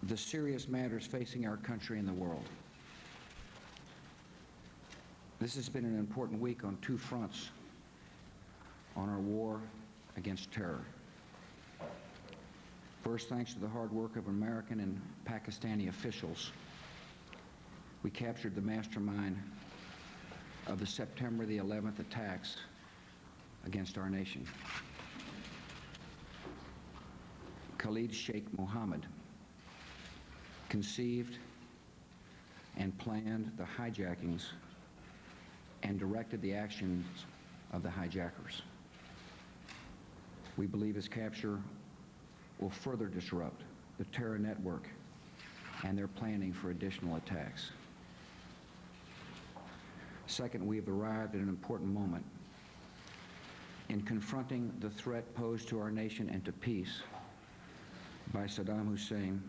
the serious matters facing our country and the world. This has been an important week on two fronts on our war against terror. First, thanks to the hard work of American and Pakistani officials, we captured the mastermind of the September the 11th attacks against our nation. Khalid Sheikh Mohammed conceived and planned the hijackings and directed the actions of the hijackers. We believe his capture will further disrupt the terror network and their planning for additional attacks. Second, we have arrived at an important moment in confronting the threat posed to our nation and to peace by Saddam Hussein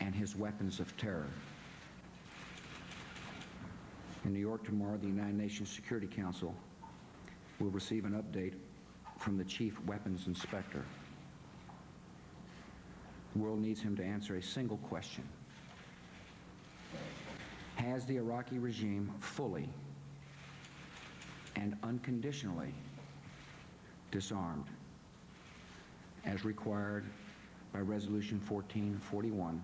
and his weapons of terror. In New York tomorrow, the United Nations Security Council will receive an update from the Chief Weapons Inspector. The world needs him to answer a single question. Has the Iraqi regime fully and unconditionally disarmed as required by Resolution 1441,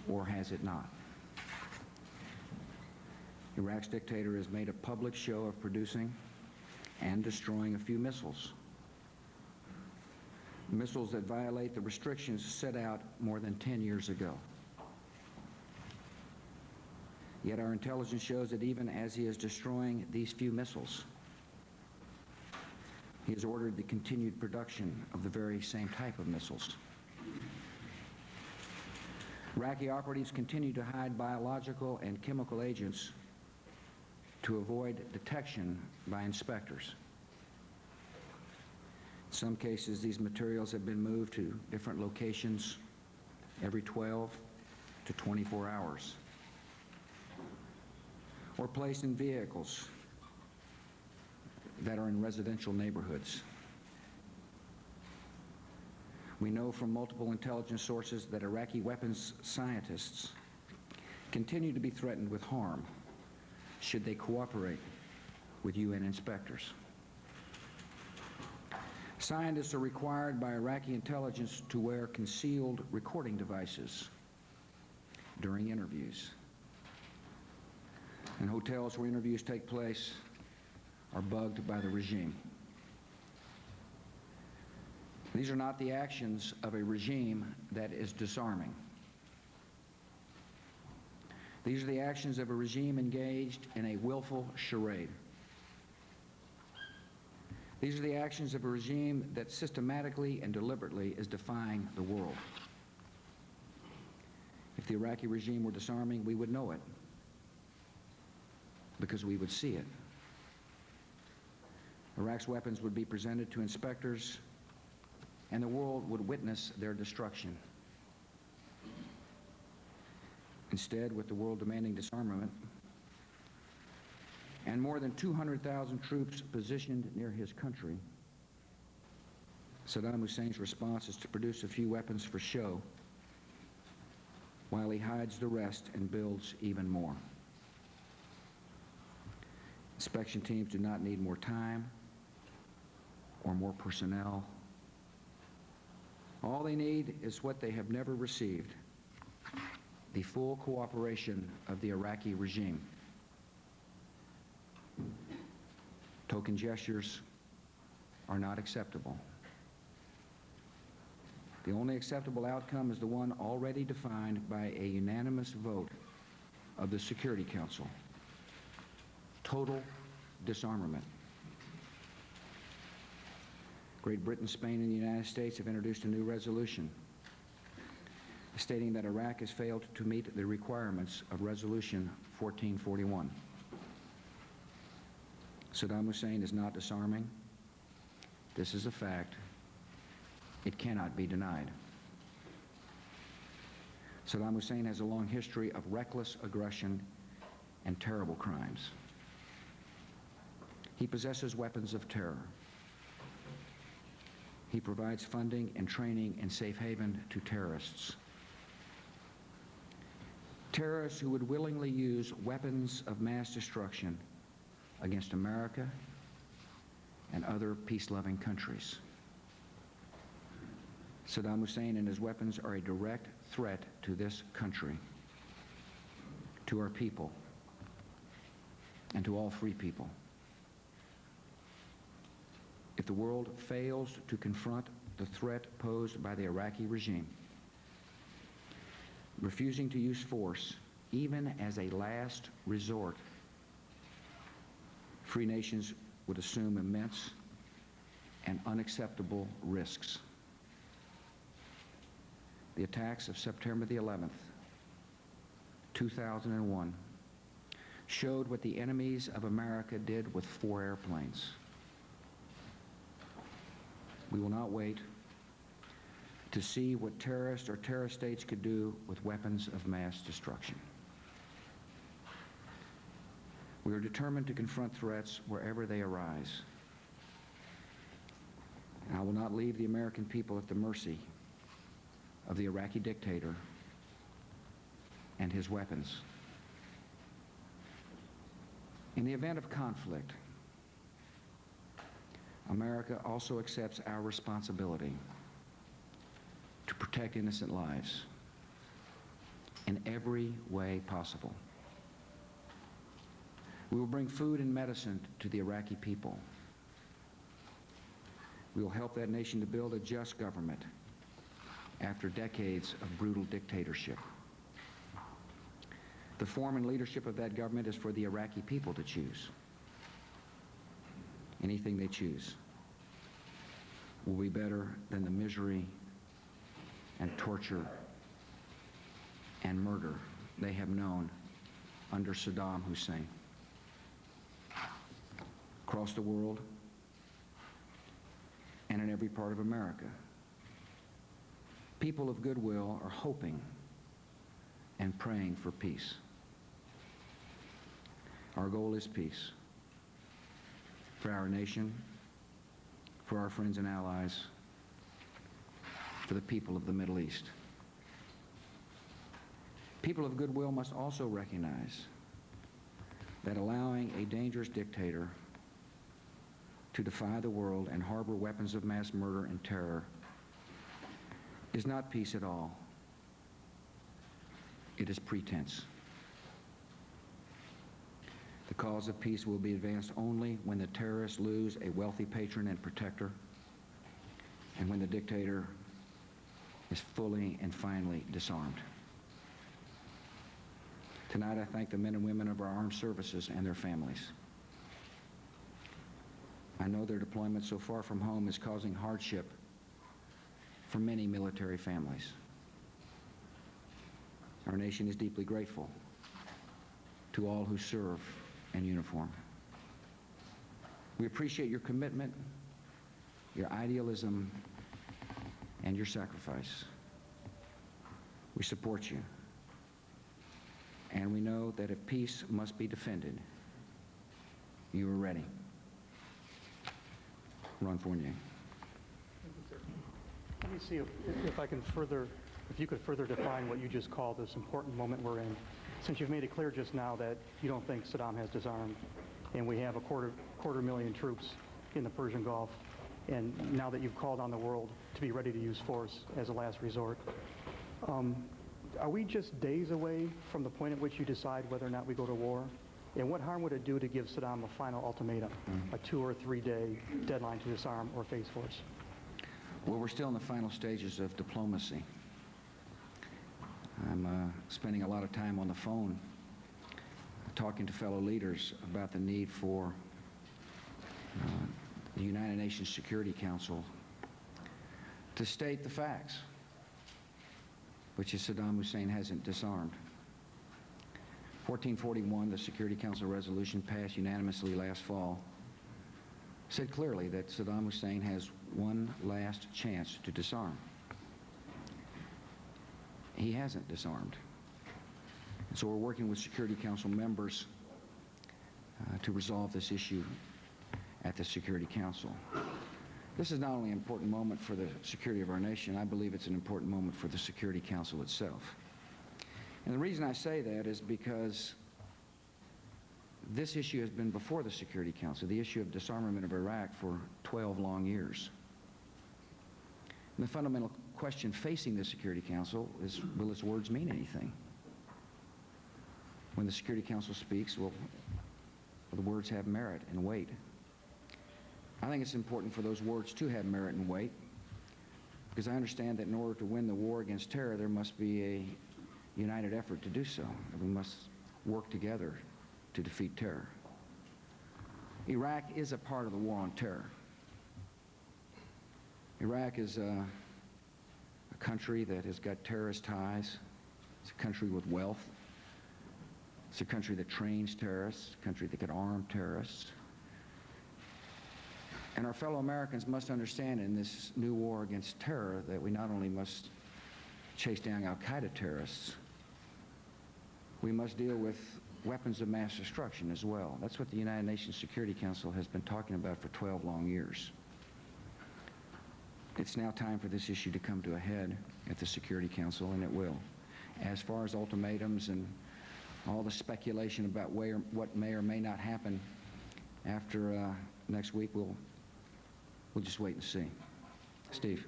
or has it not? Iraq's dictator has made a public show of producing and destroying a few missiles that violate the restrictions set out more than 10 years ago. Yet our intelligence shows that even as he is destroying these few missiles, he has ordered the continued production of the very same type of missiles. Iraqi operatives continue to hide biological and chemical agents to avoid detection by inspectors. In some cases, these materials have been moved to different locations every 12 to 24 hours, or placed in vehicles that are in residential neighborhoods. We know from multiple intelligence sources that Iraqi weapons scientists continue to be threatened with harm should they cooperate with UN inspectors. Scientists are required by Iraqi intelligence to wear concealed recording devices during interviews. And hotels where interviews take place are bugged by the regime. These are not the actions of a regime that is disarming. These are the actions of a regime engaged in a willful charade. These are the actions of a regime that systematically and deliberately is defying the world. If the Iraqi regime were disarming, we would know it, because we would see it. Iraq's weapons would be presented to inspectors, and the world would witness their destruction. Instead, with the world demanding disarmament and more than 200,000 troops positioned near his country, Saddam Hussein's response is to produce a few weapons for show while he hides the rest and builds even more. Inspection teams do not need more time or more personnel. All they need is what they have never received: the full cooperation of the Iraqi regime. Token gestures are not acceptable. The only acceptable outcome is the one already defined by a unanimous vote of the Security Council: total disarmament. Great Britain, Spain, and the United States have introduced a new resolution stating that Iraq has failed to meet the requirements of Resolution 1441. Saddam Hussein is not disarming. This is a fact. It cannot be denied. Saddam Hussein has a long history of reckless aggression and terrible crimes. He possesses weapons of terror. He provides funding and training and safe haven to terrorists. Terrorists who would willingly use weapons of mass destruction against America and other peace-loving countries. Saddam Hussein and his weapons are a direct threat to this country, to our people, and to all free people. If the world fails to confront the threat posed by the Iraqi regime, refusing to use force, even as a last resort, free nations would assume immense and unacceptable risks. The attacks of September the 11th, 2001, showed what the enemies of America did with 4 airplanes. We will not wait to see what terrorists or terrorist states could do with weapons of mass destruction. We are determined to confront threats wherever they arise. I will not leave the American people at the mercy of the Iraqi dictator and his weapons. In the event of conflict, America also accepts our responsibility to protect innocent lives in every way possible. We will bring food and medicine to the Iraqi people. We will help that nation to build a just government after decades of brutal dictatorship. The form and leadership of that government is for the Iraqi people to choose. Anything they choose will be better than the misery and torture and murder they have known under Saddam Hussein. Across the world and in every part of America, people of goodwill are hoping and praying for peace. Our goal is peace for our nation, for our friends and allies, for the people of the Middle East. People of goodwill must also recognize that allowing a dangerous dictator to defy the world and harbor weapons of mass murder and terror is not peace at all. It is pretense. The cause of peace will be advanced only when the terrorists lose a wealthy patron and protector, and when the dictator is fully and finally disarmed. Tonight, I thank the men and women of our armed services and their families. I know their deployment so far from home is causing hardship for many military families. Our nation is deeply grateful to all who serve in uniform. We appreciate your commitment, your idealism, and your sacrifice. We support you. And we know that if peace must be defended, you are ready. Ron Fournier. Let me see if I can further, if you could further define what you just called this important moment we're in. Since you've made it clear just now that you don't think Saddam has disarmed, and we have a quarter million troops in the Persian Gulf, and now that you've called on the world to be ready to use force as a last resort, are we just days away from the point at which you decide whether or not we go to war? And what harm would it do to give Saddam a final ultimatum, a 2 or 3 day deadline to disarm or face force? Well, we're still in the final stages of diplomacy. I'm spending a lot of time on the phone talking to fellow leaders about the need for the United Nations Security Council to state the facts, which is Saddam Hussein hasn't disarmed. 1441, the Security Council resolution passed unanimously last fall, said clearly that Saddam Hussein has one last chance to disarm. He hasn't disarmed. And so we're working with Security Council members to resolve this issue at the Security Council. This is not only an important moment for the security of our nation, I believe it's an important moment for the Security Council itself. And the reason I say that is because this issue has been before the Security Council, the issue of disarmament of Iraq, for 12 long years. And the fundamental question facing the Security Council is, will its words mean anything? When the Security Council speaks, will the words have merit and weight? I think it's important for those words to have merit and weight, because I understand that in order to win the war against terror, there must be a united effort to do so. We must work together to defeat terror. Iraq is a part of the war on terror. Iraq is a country that has got terrorist ties. It's a country with wealth. It's a country that trains terrorists, a country that can arm terrorists. And our fellow Americans must understand in this new war against terror that we not only must chase down al-Qaeda terrorists, we must deal with weapons of mass destruction as well. That's what the United Nations Security Council has been talking about for 12 long years. It's now time for this issue to come to a head at the Security Council, and it will. As far as ultimatums and all the speculation about what may or may not happen after next week, we'll just wait and see. Steve?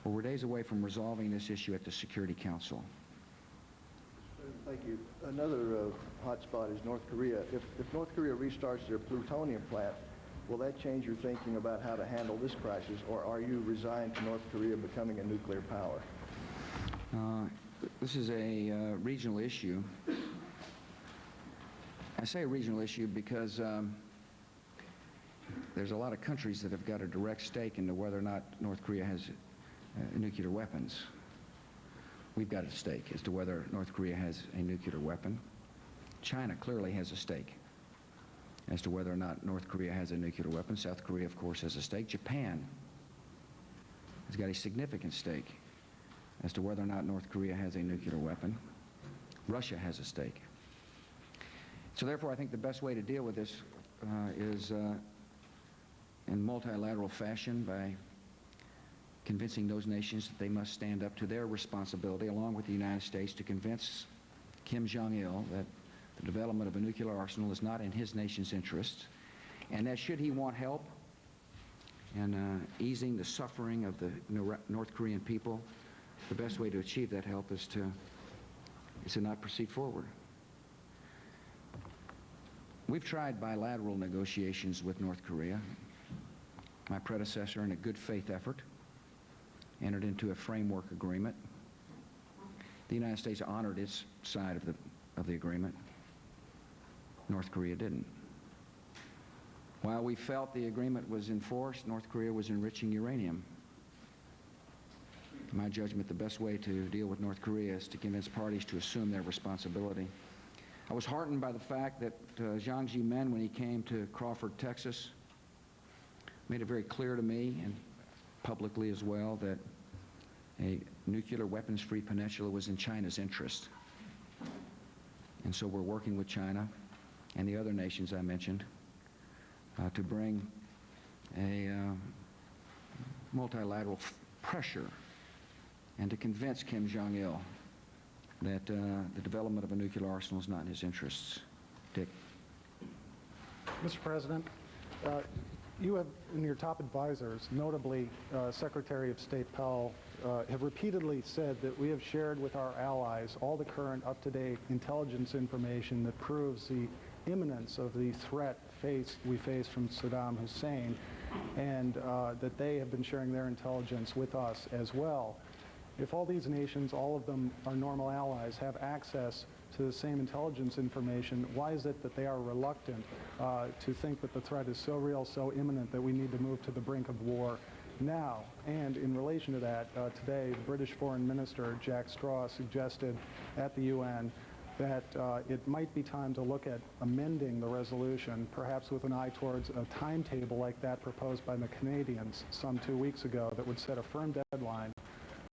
Well, we're days away from resolving this issue at the Security Council. Thank you. Another hot spot is North Korea. If North Korea restarts their plutonium plant, will that change your thinking about how to handle this crisis, or are you resigned to North Korea becoming a nuclear power? This is a regional issue. I say a regional issue because there's a lot of countries that have got a direct stake into whether or not North Korea has nuclear weapons. We've got a stake as to whether North Korea has a nuclear weapon. China clearly has a stake as to whether or not North Korea has a nuclear weapon. South Korea, of course, has a stake. Japan has got a significant stake as to whether or not North Korea has a nuclear weapon. Russia has a stake. So therefore, I think the best way to deal with this is in multilateral fashion, by convincing those nations that they must stand up to their responsibility, along with the United States, to convince Kim Jong-il that the development of a nuclear arsenal is not in his nation's interest, and that should he want help in easing the suffering of the North Korean people, the best way to achieve that help is to not proceed forward. We've tried bilateral negotiations with North Korea. My predecessor, in a good faith effort, entered into a framework agreement. The United States honored its side of the agreement. North Korea didn't. While we felt the agreement was enforced, North Korea was enriching uranium. In my judgment, the best way to deal with North Korea is to convince parties to assume their responsibility. I was heartened by the fact that Jiang Zemin, when he came to Crawford, Texas, made it very clear to me, and publicly as well, that a nuclear weapons-free peninsula was in China's interest. And so we're working with China and the other nations I mentioned to bring a multilateral pressure and to convince Kim Jong-il that the development of a nuclear arsenal is not in his interests. Dick. Mr. President, you have, in your top advisors, notably Secretary of State Powell, have repeatedly said that we have shared with our allies all the current up-to-date intelligence information that proves the imminence of the threat we face from Saddam Hussein, and that they have been sharing their intelligence with us as well. If all these nations, all of them are normal allies, have access to the same intelligence information, why is it that they are reluctant to think that the threat is so real, so imminent, that we need to move to the brink of war now? And in relation to that, today, the British Foreign Minister, Jack Straw, suggested at the UN that it might be time to look at amending the resolution, perhaps with an eye towards a timetable like that proposed by the Canadians some 2 weeks ago, that would set a firm deadline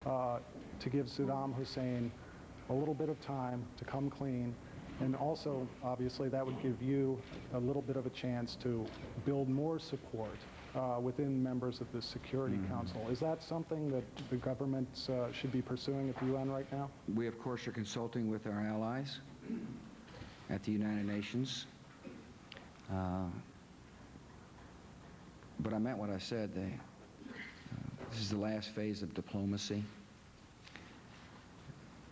to give Saddam Hussein a little bit of time to come clean, and also, obviously, that would give you a little bit of a chance to build more support within members of the Security Council. Is that something that the government should be pursuing at the UN right now? We, of course, are consulting with our allies at the United Nations. But I meant what I said. This is the last phase of diplomacy.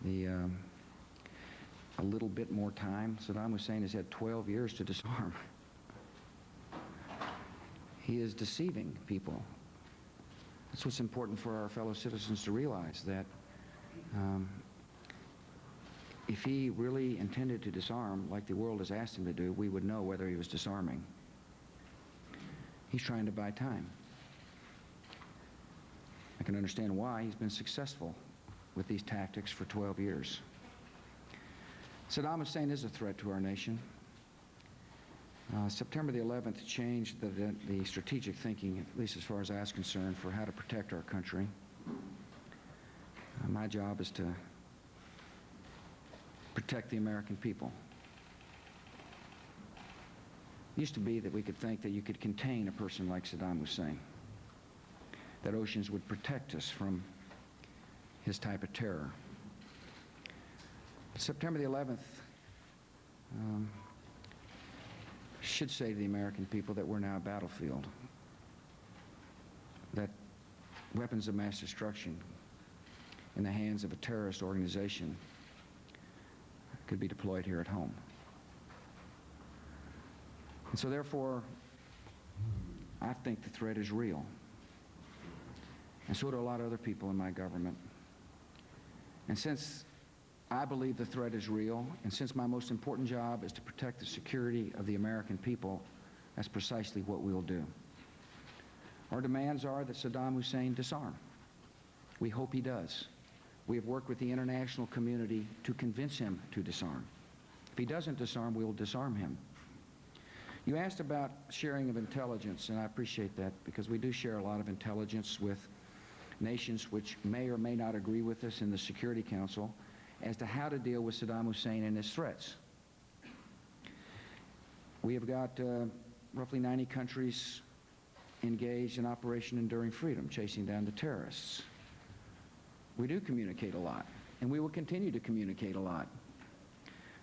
A little bit more time. Saddam Hussein has had 12 years to disarm. He is deceiving people. That's what's important for our fellow citizens to realize, that if he really intended to disarm like the world has asked him to do, we would know whether he was disarming. He's trying to buy time. I can understand why. He's been successful with these tactics for 12 years. Saddam Hussein is a threat to our nation. September the 11th changed the strategic thinking, at least as far as I was concerned, for how to protect our country. My job is to protect the American people. It used to be that we could think that you could contain a person like Saddam Hussein, that oceans would protect us from his type of terror. But September the 11th should say to the American people that we're now a battlefield, that weapons of mass destruction in the hands of a terrorist organization could be deployed here at home. And so therefore, I think the threat is real. And so do a lot of other people in my government. And since I believe the threat is real, and since my most important job is to protect the security of the American people, that's precisely what we'll do. Our demands are that Saddam Hussein disarm. We hope he does. We have worked with the international community to convince him to disarm. If he doesn't disarm, we will disarm him. You asked about sharing of intelligence, and I appreciate that, because we do share a lot of intelligence with nations which may or may not agree with us in the Security Council as to how to deal with Saddam Hussein and his threats. We have got roughly 90 countries engaged in Operation Enduring Freedom, chasing down the terrorists. We do communicate a lot, and we will continue to communicate a lot.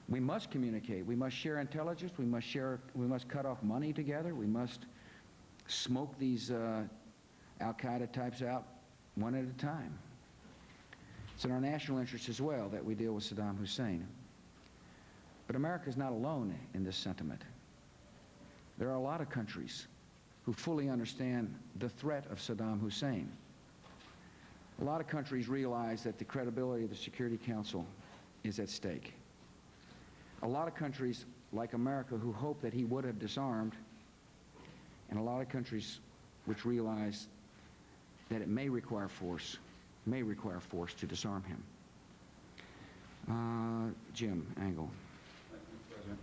We must communicate. We must share intelligence. We must cut off money together. We must smoke these Al-Qaeda types out one at a time. It's in our national interest as well that we deal with Saddam Hussein. But America is not alone in this sentiment. There are a lot of countries who fully understand the threat of Saddam Hussein. A lot of countries realize that the credibility of the Security Council is at stake. A lot of countries, like America, who hope that he would have disarmed, and a lot of countries which realize that it may require force to disarm him. Jim Angle. Thank you, President.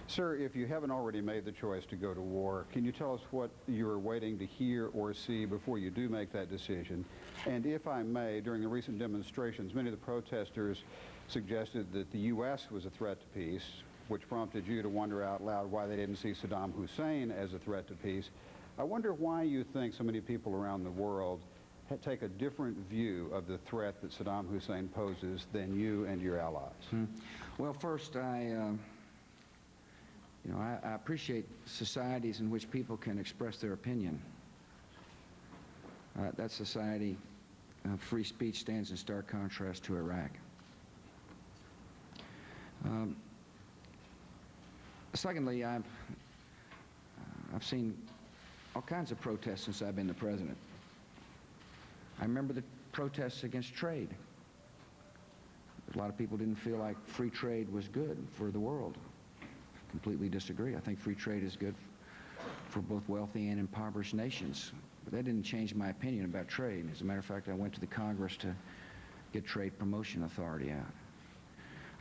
Sir, if you haven't already made the choice to go to war, can you tell us what you're waiting to hear or see before you do make that decision? And if I may, during the recent demonstrations, many of the protesters suggested that the U.S. was a threat to peace, which prompted you to wonder out loud why they didn't see Saddam Hussein as a threat to peace. I wonder why you think so many people around the world take a different view of the threat that Saddam Hussein poses than you and your allies. Well, first, I appreciate societies in which people can express their opinion. That society, free speech, stands in stark contrast to Iraq. Secondly, I've seen all kinds of protests since I've been the president. I remember the protests against trade. A lot of people didn't feel like free trade was good for the world. Completely disagree. I think free trade is good for both wealthy and impoverished nations. But that didn't change my opinion about trade. As a matter of fact, I went to the Congress to get Trade Promotion Authority out.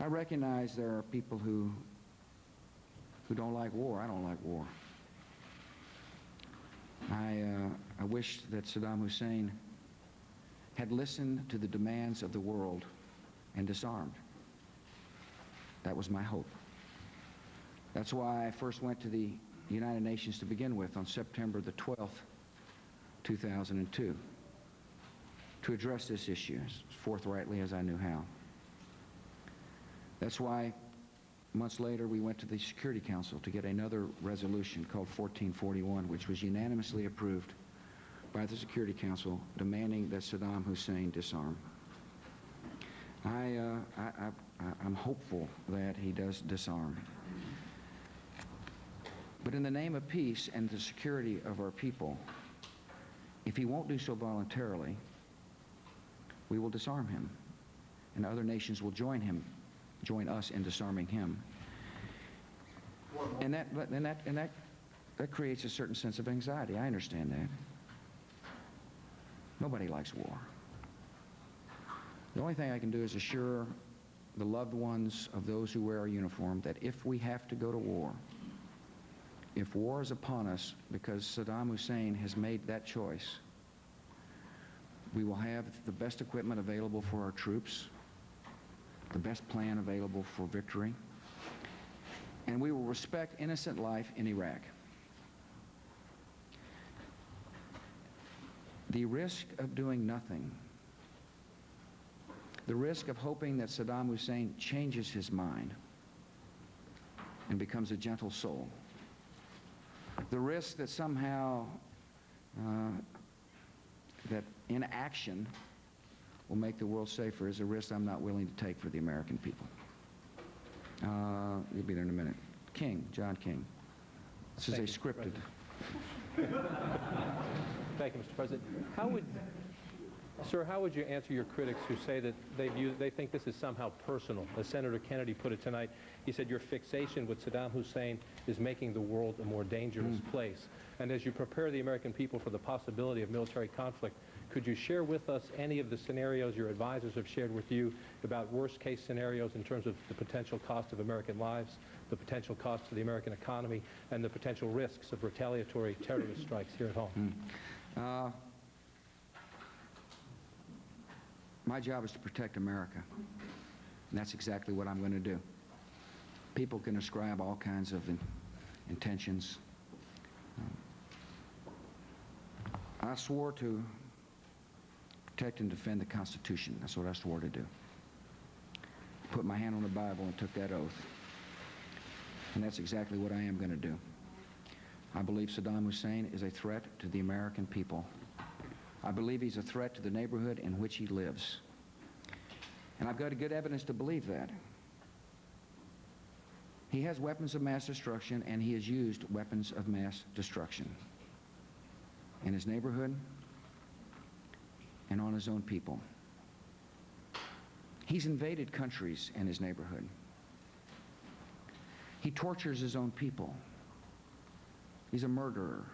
I recognize there are people who don't like war. I don't like war. I wish that Saddam Hussein had listened to the demands of the world and disarmed. That was my hope. That's why I first went to the the United Nations to begin with on September the 12th, 2002, to address this issue as forthrightly as I knew how. That's why months later we went to the Security Council to get another resolution called 1441, which was unanimously approved by the Security Council, demanding that Saddam Hussein disarm. I'm hopeful that he does disarm. But in the name of peace and the security of our people, if he won't do so voluntarily, we will disarm him, and other nations will join us in disarming him. And that creates a certain sense of anxiety. I understand that. Nobody likes war. The only thing I can do is assure the loved ones of those who wear our uniform that if we have to go to war, if war is upon us because Saddam Hussein has made that choice, we will have the best equipment available for our troops, the best plan available for victory, and we will respect innocent life in Iraq. The risk of doing nothing, the risk of hoping that Saddam Hussein changes his mind and becomes a gentle soul, the risk that somehow that inaction will make the world safer is a risk I'm not willing to take for the American people. You'll be there in a minute. King, John King. This is a scripted. Thank you, Mr. President. Sir, how would you answer your critics who say that they think this is somehow personal? As Senator Kennedy put it tonight, he said your fixation with Saddam Hussein is making the world a more dangerous place. And as you prepare the American people for the possibility of military conflict, could you share with us any of the scenarios your advisors have shared with you about worst-case scenarios in terms of the potential cost of American lives, the potential cost to the American economy, and the potential risks of retaliatory terrorist strikes here at home? My job is to protect America, and that's exactly what I'm going to do. People can ascribe all kinds of intentions. I swore to protect and defend the Constitution. That's what I swore to do. Put my hand on the Bible and took that oath. And that's exactly what I am going to do. I believe Saddam Hussein is a threat to the American people. I believe he's a threat to the neighborhood in which he lives. And I've got good evidence to believe that. He has weapons of mass destruction, and he has used weapons of mass destruction in his neighborhood and on his own people. He's invaded countries in his neighborhood. He tortures his own people. He's a murderer.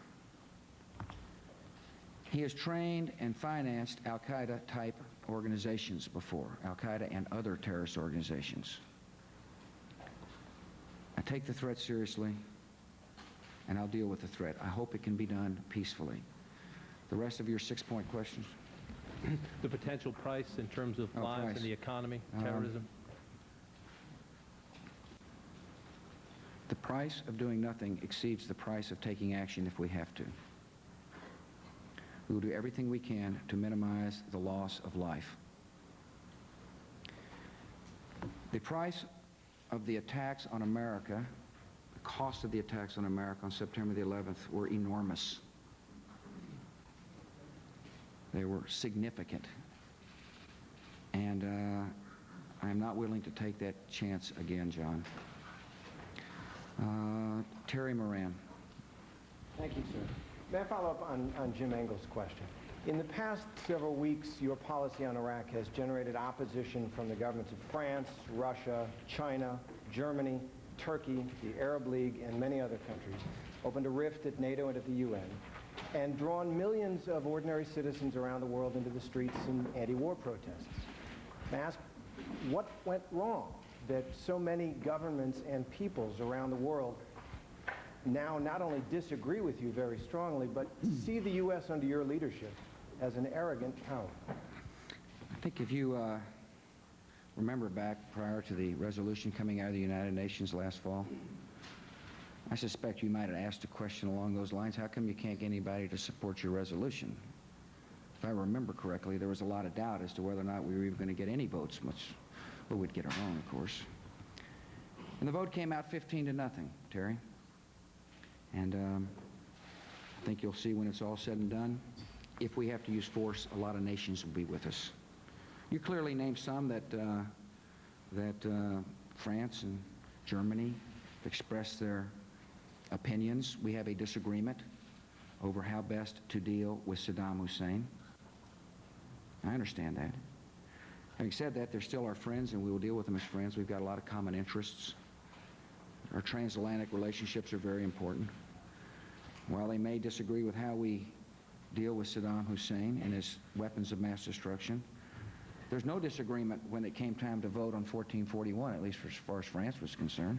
He has trained and financed Al-Qaeda type organizations before, Al-Qaeda and other terrorist organizations. I take the threat seriously, and I'll deal with the threat. I hope it can be done peacefully. The rest of your 6-point questions? The potential price in terms of lives price. and the economy, terrorism? The price of doing nothing exceeds the price of taking action if we have to. We will do everything we can to minimize the loss of life. The price of the attacks on America, the cost of the attacks on America on September the 11th were enormous. They were significant. And I'm not willing to take that chance again, John. Terry Moran. Thank you, sir. May I follow up on Jim Engel's question? In the past several weeks, your policy on Iraq has generated opposition from the governments of France, Russia, China, Germany, Turkey, the Arab League, and many other countries, opened a rift at NATO and at the UN, and drawn millions of ordinary citizens around the world into the streets in anti-war protests. May I ask, what went wrong that so many governments and peoples around the world now not only disagree with you very strongly, but see the U.S. under your leadership as an arrogant power? I think if you remember back prior to the resolution coming out of the United Nations last fall, I suspect you might have asked a question along those lines. How come you can't get anybody to support your resolution? If I remember correctly, there was a lot of doubt as to whether or not we were even going to get any votes, well, we'd get our own, of course. And the vote came out 15-0, Terry. And I think you'll see when it's all said and done, if we have to use force, a lot of nations will be with us. You clearly named some that France and Germany expressed their opinions. We have a disagreement over how best to deal with Saddam Hussein. I understand that. Having said that, they're still our friends, and we will deal with them as friends. We've got a lot of common interests. Our transatlantic relationships are very important. While they may disagree with how we deal with Saddam Hussein and his weapons of mass destruction, there's no disagreement when it came time to vote on 1441, at least as far as France was concerned.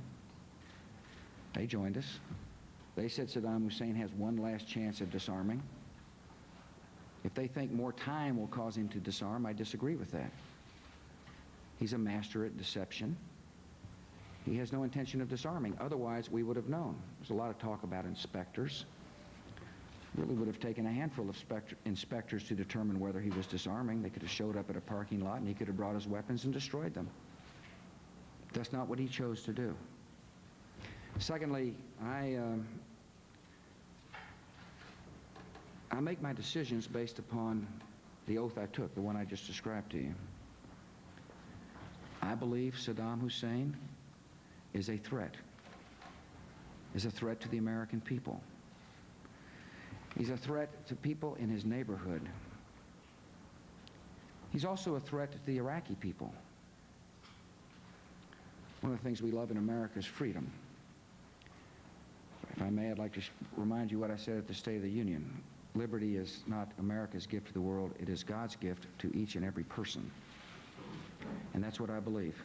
They joined us. They said Saddam Hussein has one last chance at disarming. If they think more time will cause him to disarm, I disagree with that. He's a master at deception. He has no intention of disarming. Otherwise, we would have known. There's a lot of talk about inspectors. Really would have taken a handful of inspectors to determine whether he was disarming. They could have showed up at a parking lot and he could have brought his weapons and destroyed them. That's not what he chose to do. Secondly, I make my decisions based upon the oath I took, the one I just described to you. I believe Saddam Hussein is a threat to the American people. He's a threat to people in his neighborhood. He's also a threat to the Iraqi people. One of the things we love in America is freedom. If I may, I'd like to remind you what I said at the State of the Union. Liberty is not America's gift to the world, it is God's gift to each and every person. And that's what I believe.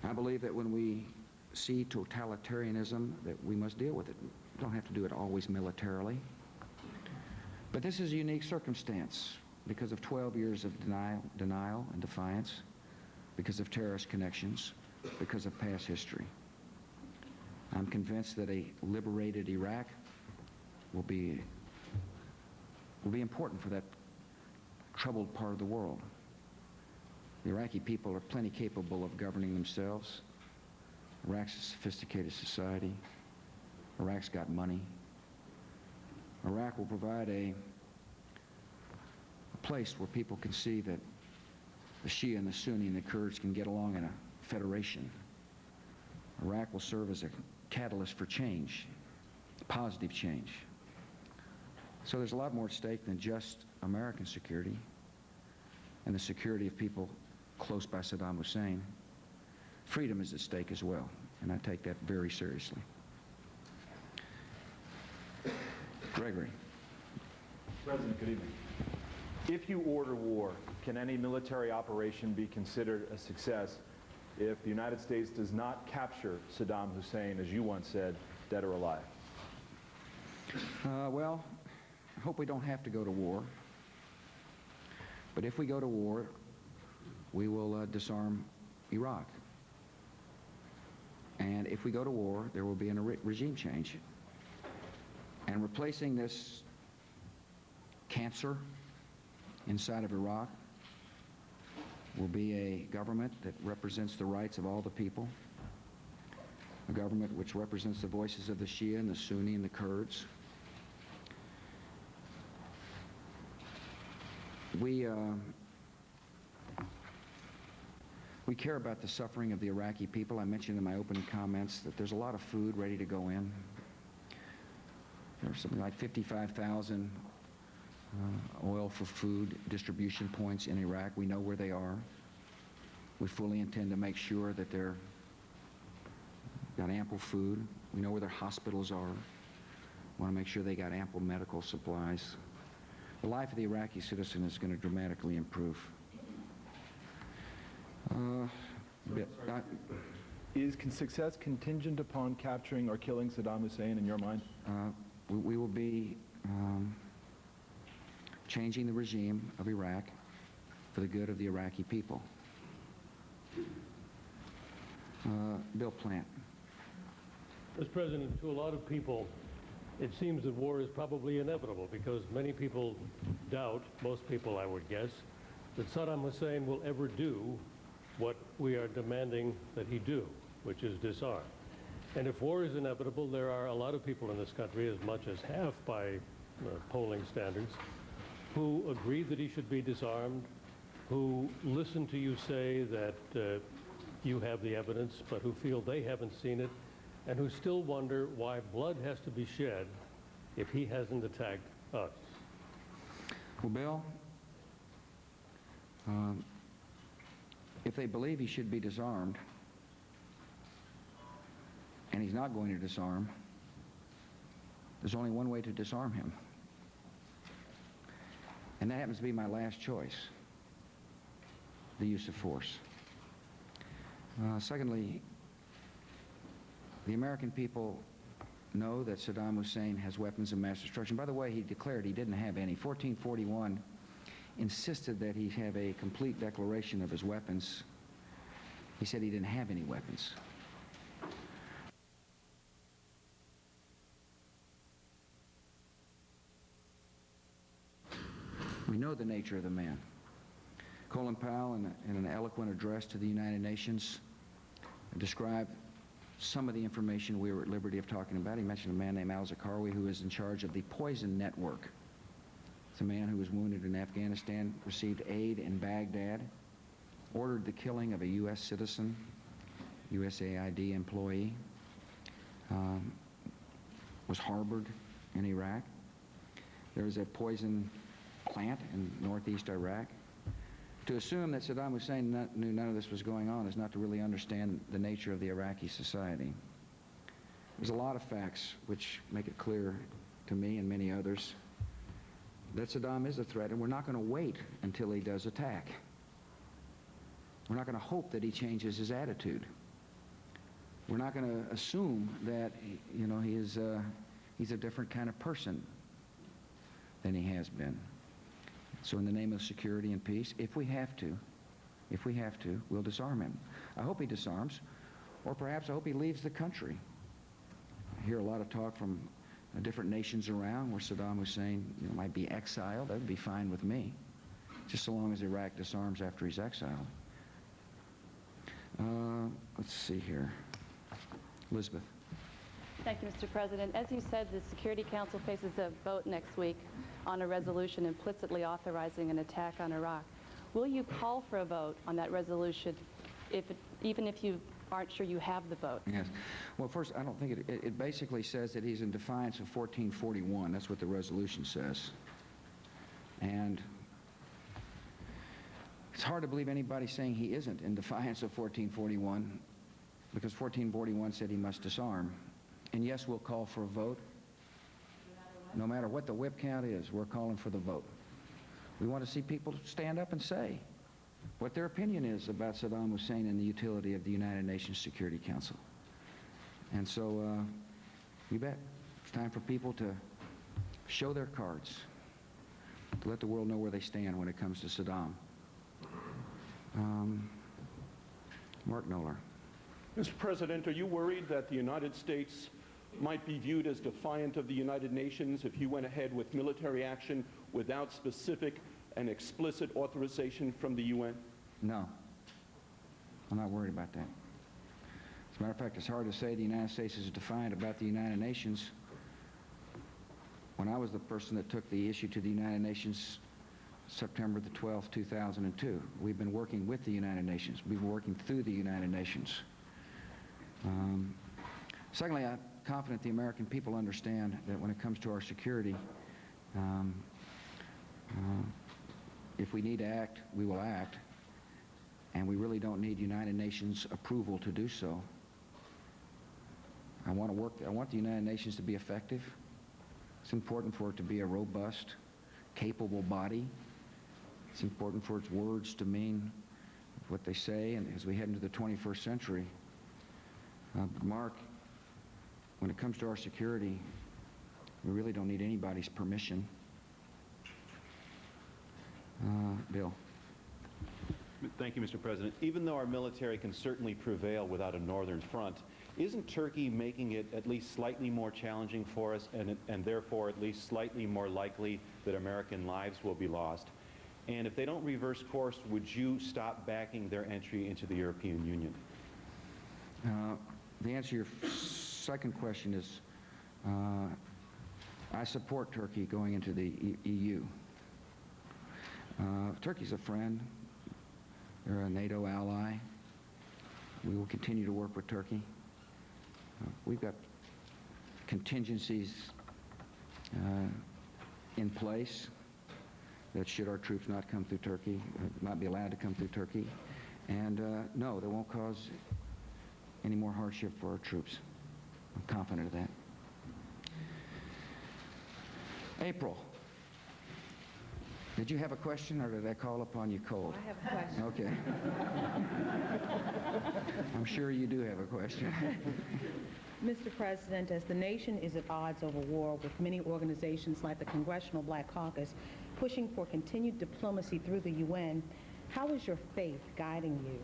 I believe that when we see totalitarianism, that we must deal with it. We don't have to do it always militarily. But this is a unique circumstance because of 12 years of denial and defiance, because of terrorist connections, because of past history. I'm convinced that a liberated Iraq will be important for that troubled part of the world. The Iraqi people are plenty capable of governing themselves. Iraq's a sophisticated society. Iraq's got money. Iraq will provide a place where people can see that the Shia and the Sunni and the Kurds can get along in a federation. Iraq will serve as a catalyst for change, positive change. So there's a lot more at stake than just American security and the security of people close by Saddam Hussein. Freedom is at stake as well, and I take that very seriously. Gregory. President, good evening. If you order war, can any military operation be considered a success if the United States does not capture Saddam Hussein, as you once said, dead or alive? Well, I hope we don't have to go to war. But if we go to war, we will disarm Iraq. And if we go to war, there will be a regime change. And replacing this cancer inside of Iraq will be a government that represents the rights of all the people, a government which represents the voices of the Shia and the Sunni and the Kurds. We care about the suffering of the Iraqi people. I mentioned in my opening comments that there's a lot of food ready to go in. There's something like 55,000 oil for food distribution points in Iraq. We know where they are. We fully intend to make sure that they're got ample food. We know where their hospitals are. We want to make sure they got ample medical supplies. The life of the Iraqi citizen is going to dramatically improve. Is success contingent upon capturing or killing Saddam Hussein in your mind? We will be changing the regime of Iraq for the good of the Iraqi people. Bill Plant, Mr. President, to a lot of people, it seems that war is probably inevitable because many people doubt, most people I would guess, that Saddam Hussein will ever do what we are demanding that he do, which is disarm. And if war is inevitable, there are a lot of people in this country, as much as half by polling standards, who agree that he should be disarmed, who listen to you say that you have the evidence, but who feel they haven't seen it, and who still wonder why blood has to be shed if he hasn't attacked us. Well, Bill, if they believe he should be disarmed, and he's not going to disarm, there's only one way to disarm him. And that happens to be my last choice, the use of force. Secondly, the American people know that Saddam Hussein has weapons of mass destruction. By the way, he declared he didn't have any. 1441 insisted that he have a complete declaration of his weapons. He said he didn't have any weapons. We know the nature of the man. Colin Powell, in an eloquent address to the United Nations, described some of the information we were at liberty of talking about. He mentioned a man named al-Zarqawi who is in charge of the poison network. It's a man who was wounded in Afghanistan, received aid in Baghdad, ordered the killing of a U.S. citizen, USAID employee, was harbored in Iraq. There was a poison plant in northeast Iraq. To assume that Saddam Hussein knew none of this was going on is not to really understand the nature of the Iraqi society. There's a lot of facts which make it clear to me and many others that Saddam is a threat, and we're not going to wait until he does attack. We're not going to hope that he changes his attitude. We're not going to assume that, you know, he's a different kind of person than he has been. So in the name of security and peace, if we have to, we'll disarm him. I hope he disarms, or perhaps I hope he leaves the country. I hear a lot of talk from different nations around where Saddam Hussein, you know, might be exiled. That would be fine with me, just so long as Iraq disarms after he's exiled. Let's see here. Elizabeth. Thank you, Mr. President. As you said, the Security Council faces a vote next week on a resolution implicitly authorizing an attack on Iraq. Will you call for a vote on that resolution, even if you aren't sure you have the vote? Yes. Well, first, I don't think it basically says that he's in defiance of 1441. That's what the resolution says. And it's hard to believe anybody saying he isn't in defiance of 1441, because 1441 said he must disarm. And yes, we'll call for a vote. No matter what the whip count is, we're calling for the vote. We want to see people stand up and say what their opinion is about Saddam Hussein and the utility of the United Nations Security Council. And so, you bet, it's time for people to show their cards, to let the world know where they stand when it comes to Saddam. Mark Knoller. Mr. President, are you worried that the United States might be viewed as defiant of the United Nations if you went ahead with military action without specific and explicit authorization from the UN? No. I'm not worried about that. As a matter of fact, it's hard to say the United States is defiant about the United Nations when I was the person that took the issue to the United Nations September the 12th, 2002. We've been working with the United Nations. We've been working through the United Nations. Secondly, I'm confident the American people understand that when it comes to our security, if we need to act, we will act, and we really don't need United Nations approval to do so. I want the United Nations to be effective. It's important for it to be a robust, capable body. It's important for its words to mean what they say, and as we head into the 21st century. Mark, when it comes to our security, we really don't need anybody's permission. Bill. Thank you, Mr. President. Even though our military can certainly prevail without a northern front, isn't Turkey making it at least slightly more challenging for us and therefore at least slightly more likely that American lives will be lost? And if they don't reverse course, would you stop backing their entry into the European Union? The answer to your second question is I support Turkey going into the EU. Turkey's a friend. They're a NATO ally. We will continue to work with Turkey. We've got contingencies in place that should our troops not come through Turkey, not be allowed to come through Turkey. And no, they won't cause any more hardship for our troops. I'm confident of that. April, did you have a question, or did I call upon you cold? I have a question. Okay. I'm sure you do have a question. Mr. President, as the nation is at odds over war, with many organizations like the Congressional Black Caucus pushing for continued diplomacy through the UN, how is your faith guiding you?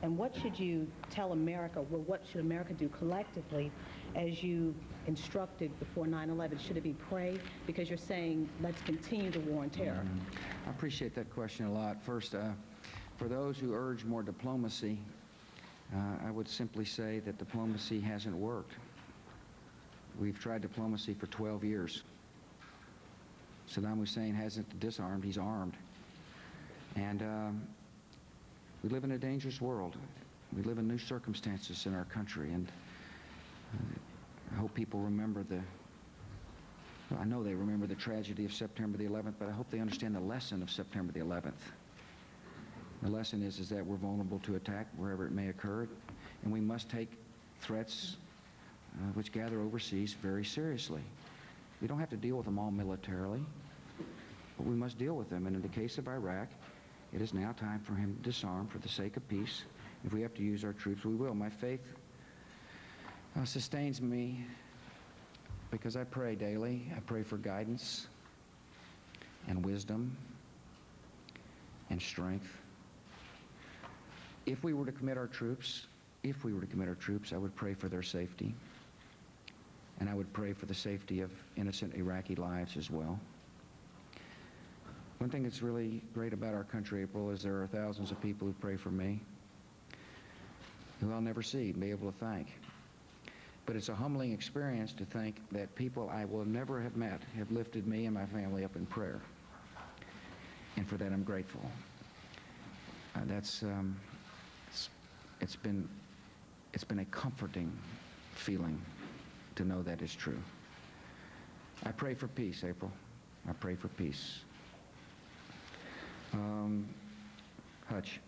And what should you tell America, well, what should America do collectively as you instructed before 9/11? Should it be pray? Because you're saying, let's continue the war on terror. I appreciate that question a lot. First, for those who urge more diplomacy, I would simply say that diplomacy hasn't worked. We've tried diplomacy for 12 years. Saddam Hussein hasn't disarmed, he's armed. And we live in a dangerous world. We live in new circumstances in our country, and I hope people remember I know they remember the tragedy of September the 11th, but I hope they understand the lesson of September the 11th. The lesson is that we're vulnerable to attack wherever it may occur, and we must take threats which gather overseas very seriously. We don't have to deal with them all militarily, but we must deal with them. And in the case of Iraq, it is now time for him to disarm for the sake of peace. If we have to use our troops, we will. My faith sustains me because I pray daily. I pray for guidance and wisdom and strength. If we were to commit our troops, I would pray for their safety. And I would pray for the safety of innocent Iraqi lives as well. One thing that's really great about our country, April, is there are thousands of people who pray for me, who I'll never see and be able to thank. But it's a humbling experience to think that people I will never have met have lifted me and my family up in prayer. And for that, I'm grateful. It's been a comforting feeling to know that is true. I pray for peace, April. I pray for peace. Hutch.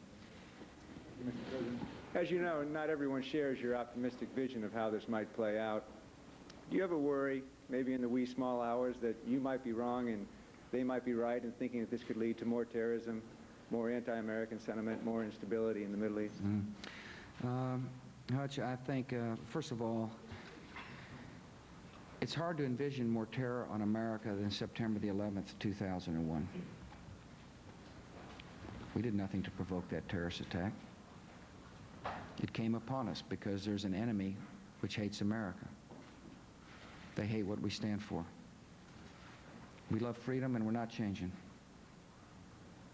Mr. President. As you know, not everyone shares your optimistic vision of how this might play out. Do you ever worry, maybe in the wee small hours, that you might be wrong and they might be right in thinking that this could lead to more terrorism, more anti-American sentiment, more instability in the Middle East? Hutch, I think, first of all, it's hard to envision more terror on America than September the 11th, 2001. We did nothing to provoke that terrorist attack. It came upon us because there's an enemy which hates America. They hate what we stand for. We love freedom, and we're not changing.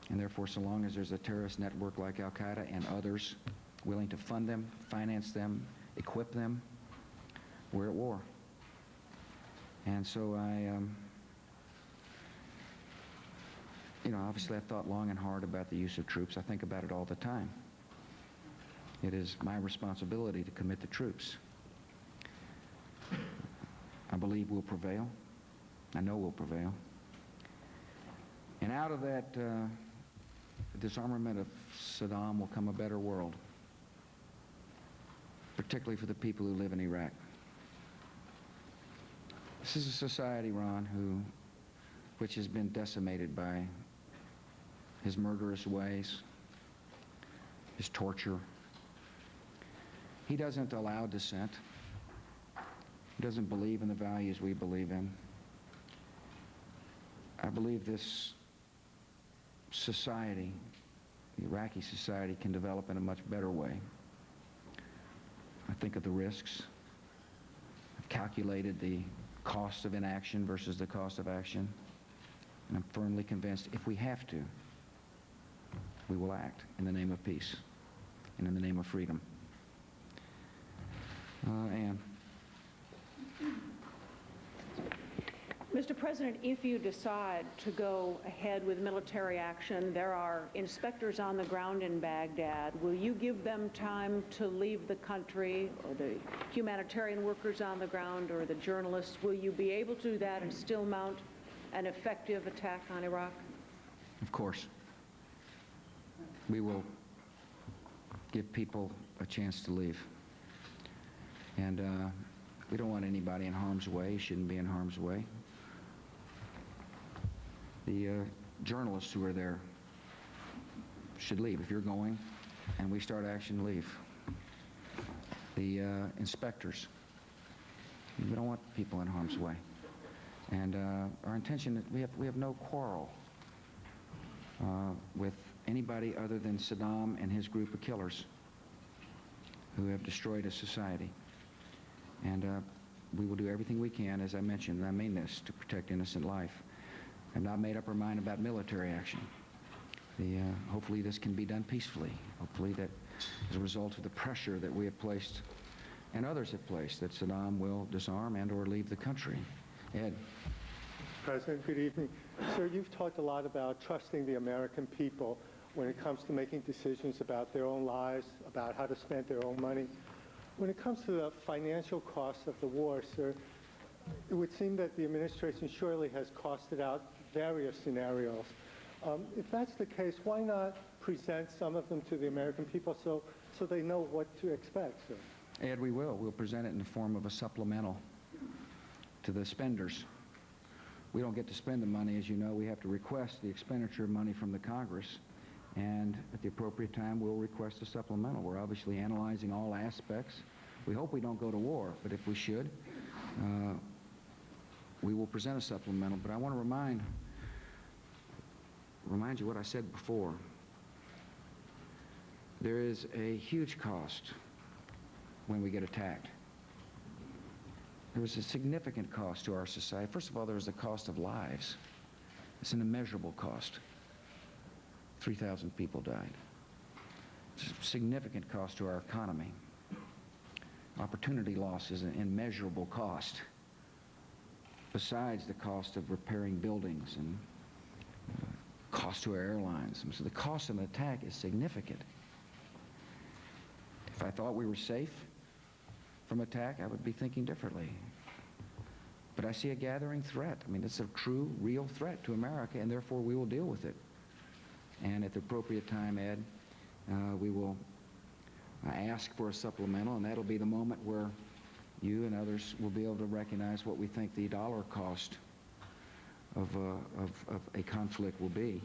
And therefore, so long as there's a terrorist network like Al-Qaeda and others willing to fund them, finance them, equip them, we're at war. And so obviously I've thought long and hard about the use of troops. I think about it all the time. It is my responsibility to commit the troops. I believe we'll prevail. I know we'll prevail. And out of that disarmament of Saddam will come a better world, particularly for the people who live in Iraq. This is a society, Ron, which has been decimated by his murderous ways, his torture. He doesn't allow dissent. He doesn't believe in the values we believe in. I believe this society the Iraqi society can develop in a much better way. I think of the risks. I've calculated the cost of inaction versus the cost of action, and I'm firmly convinced if we have to, we will act in the name of peace and in the name of freedom. Ann. Mr. President, if you decide to go ahead with military action, there are inspectors on the ground in Baghdad. Will you give them time to leave the country, or the humanitarian workers on the ground, or the journalists? Will you be able to do that and still mount an effective attack on Iraq? Of course. We will give people a chance to leave. And we don't want anybody in harm's way, shouldn't be in harm's way. The journalists who are there should leave. If you're going and we start action, leave. The inspectors, we don't want people in harm's way. And our intention is we have no quarrel with anybody other than Saddam and his group of killers who have destroyed a society. And we will do everything we can, as I mentioned, and I mean this, to protect innocent life. I've not made up our mind about military action. Hopefully this can be done peacefully. Hopefully that as a result of the pressure that we have placed and others have placed, that Saddam will disarm and or leave the country. Ed. President, good evening. Sir, you've talked a lot about trusting the American people when it comes to making decisions about their own lives, about how to spend their own money. When it comes to the financial costs of the war, sir, it would seem that the administration surely has costed out various scenarios. If that's the case, why not present some of them to the American people so they know what to expect, sir? Ed, we will. We'll present it in the form of a supplemental to the spenders. We don't get to spend the money, as you know. We have to request the expenditure of money from the Congress, and at the appropriate time, we'll request a supplemental. We're obviously analyzing all aspects. We hope we don't go to war, but if we should, we will present a supplemental. But I want to remind you what I said before. There is a huge cost when we get attacked. There is a significant cost to our society. First of all, there is the cost of lives. It's an immeasurable cost. 3,000 people died. It's a significant cost to our economy. Opportunity loss is an immeasurable cost, besides the cost of repairing buildings and cost to our airlines. So the cost of an attack is significant. If I thought we were safe from attack, I would be thinking differently. But I see a gathering threat. I mean, it's a true, real threat to America, and therefore we will deal with it. And at the appropriate time, Ed, we will ask for a supplemental, and that'll be the moment where you and others will be able to recognize what we think the dollar cost of a conflict will be.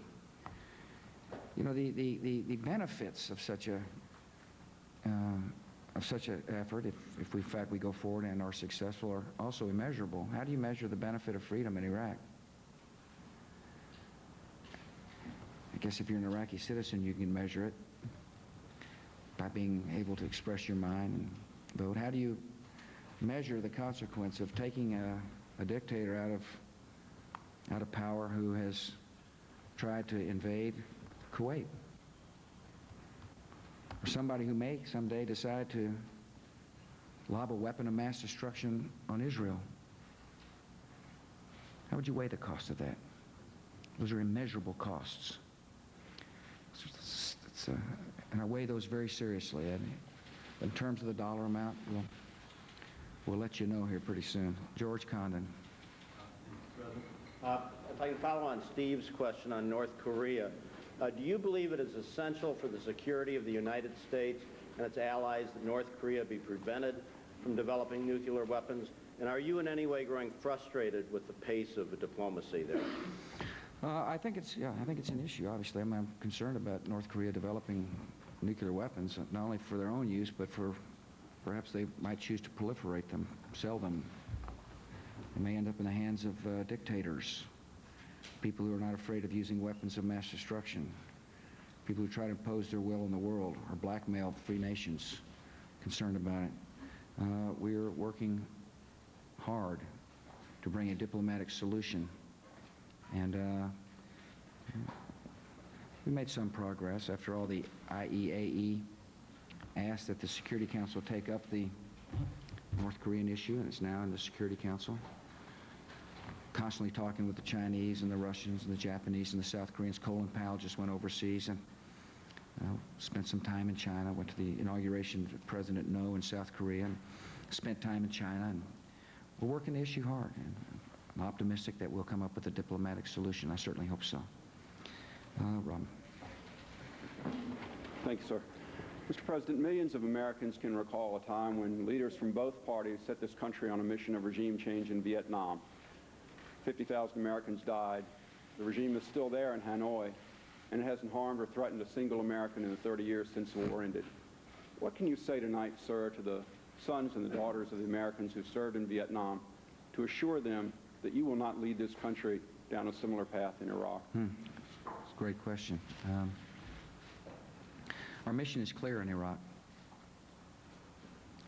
You know, the benefits of such an effort, if in fact we go forward and are successful, are also immeasurable. How do you measure the benefit of freedom in Iraq? I guess if you're an Iraqi citizen, you can measure it by being able to express your mind and vote. How do you measure the consequence of taking a dictator out of power who has tried to invade Kuwait? Or somebody who may someday decide to lob a weapon of mass destruction on Israel? How would you weigh the cost of that? Those are immeasurable costs. And I weigh those very seriously, Ed. In terms of the dollar amount, we'll let you know here pretty soon. George Condon. If I can follow on Steve's question on North Korea, do you believe it is essential for the security of the United States and its allies that North Korea be prevented from developing nuclear weapons? And are you in any way growing frustrated with the pace of diplomacy there? I think it's an issue. Obviously, I'm concerned about North Korea developing nuclear weapons, not only for their own use, but for perhaps they might choose to proliferate them, sell them. They may end up in the hands of dictators, people who are not afraid of using weapons of mass destruction. people who try to impose their will on the world or blackmail free nations concerned about it. We're working hard to bring a diplomatic solution, and we made some progress. After all, the IEAE asked that the Security Council take up the North Korean issue, and it's now in the Security Council. Constantly talking with the Chinese and the Russians and the Japanese and the South Koreans. Colin Powell just went overseas and spent some time in China, went to the inauguration of President No in South Korea, and spent time in China. And we're working the issue hard, and I'm optimistic that we'll come up with a diplomatic solution. I certainly hope so. Robin. Thank you, sir. Mr. President, millions of Americans can recall a time when leaders from both parties set this country on a mission of regime change in Vietnam. 50,000 Americans died. The regime is still there in Hanoi, and it hasn't harmed or threatened a single American in the 30 years since the war ended. What can you say tonight, sir, to the sons and the daughters of the Americans who served in Vietnam to assure them that you will not lead this country down a similar path in Iraq? It's a great question. Our mission is clear in Iraq.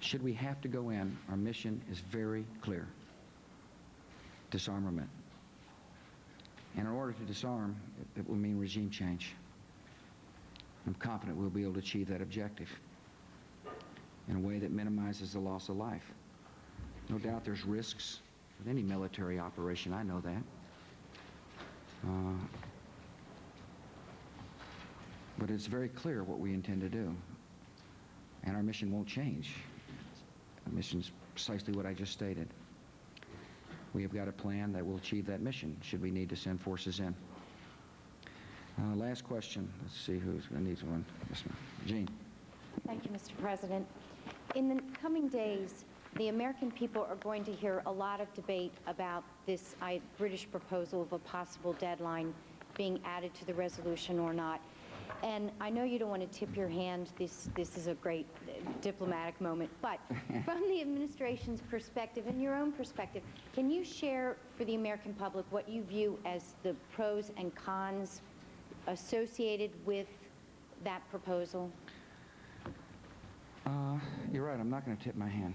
Should we have to go in, our mission is very clear. Disarmament. And in order to disarm, it will mean regime change. I'm confident we'll be able to achieve that objective in a way that minimizes the loss of life. No doubt there's risks with any military operation. I know that. But it's very clear what we intend to do. And our mission won't change. The mission is precisely what I just stated. We have got a plan that will achieve that mission, should we need to send forces in. Last question. Let's see who needs one. Yes, ma'am. Jean. Thank you, Mr. President. In the coming days, the American people are going to hear a lot of debate about this British proposal of a possible deadline being added to the resolution or not. And I know you don't want to tip your hand. This is a great diplomatic moment. But from the administration's perspective and your own perspective, can you share for the American public what you view as the pros and cons associated with that proposal? You're right. I'm not going to tip my hand.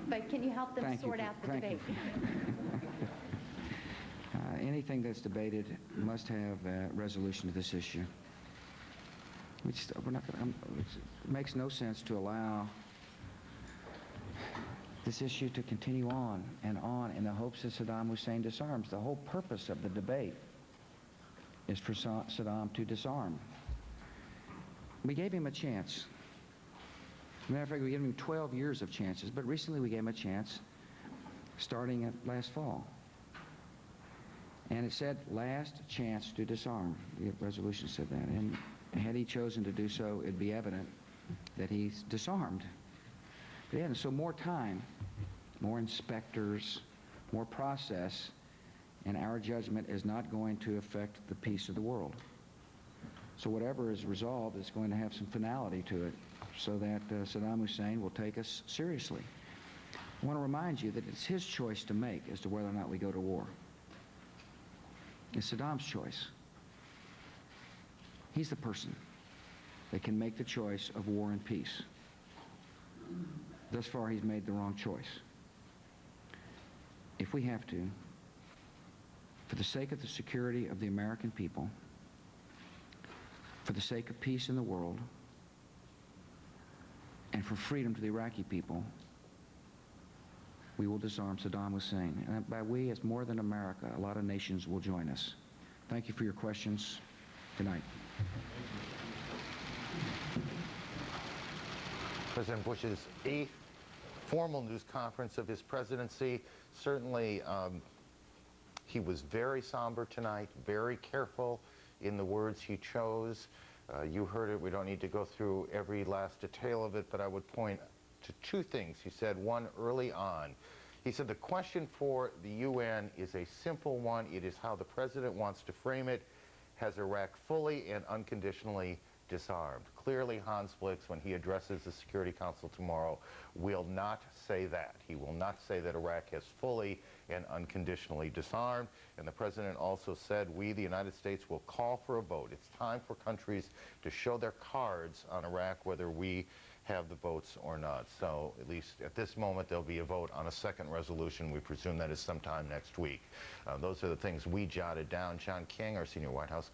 But can you help them sort out the debate? Anything that's debated must have a resolution to this issue. We're not going to, it makes no sense to allow this issue to continue on in the hopes that Saddam Hussein disarms. The whole purpose of the debate is for Saddam to disarm. We gave him a chance. As a matter of fact, we gave him 12 years of chances, but recently we gave him a chance starting at last fall. And it said, last chance to disarm. The resolution said that. And had he chosen to do so, it'd be evident that he's disarmed. But he hadn't. So more time, more inspectors, more process, and our judgment is not going to affect the peace of the world. So whatever is resolved is going to have some finality to it so that Saddam Hussein will take us seriously. I want to remind you that it's his choice to make as to whether or not we go to war. It's Saddam's choice. He's the person that can make the choice of war and peace. Thus far, he's made the wrong choice. If we have to, for the sake of the security of the American people, for the sake of peace in the world, and for freedom to the Iraqi people, we will disarm Saddam Hussein. And by we, it's more than America. A lot of nations will join us. Thank you for your questions. Good night. President Bush's 8th formal news conference of his presidency. Certainly, he was very somber tonight, very careful in the words he chose. You heard it. We don't need to go through every last detail of it, but I would point to two things he said. One, early on, he said the question for the UN is a simple one. It is how the president wants to frame it. Has Iraq fully and unconditionally disarmed. Clearly, Hans Blix, when he addresses the Security Council tomorrow, will not say that. He will not say that Iraq has fully and unconditionally disarmed. And the President also said, we, the United States, will call for a vote. It's time for countries to show their cards on Iraq, whether we have the votes or not. So at least at this moment, there'll be a vote on a second resolution. We presume that is sometime next week. Those are the things we jotted down. John King, our senior White House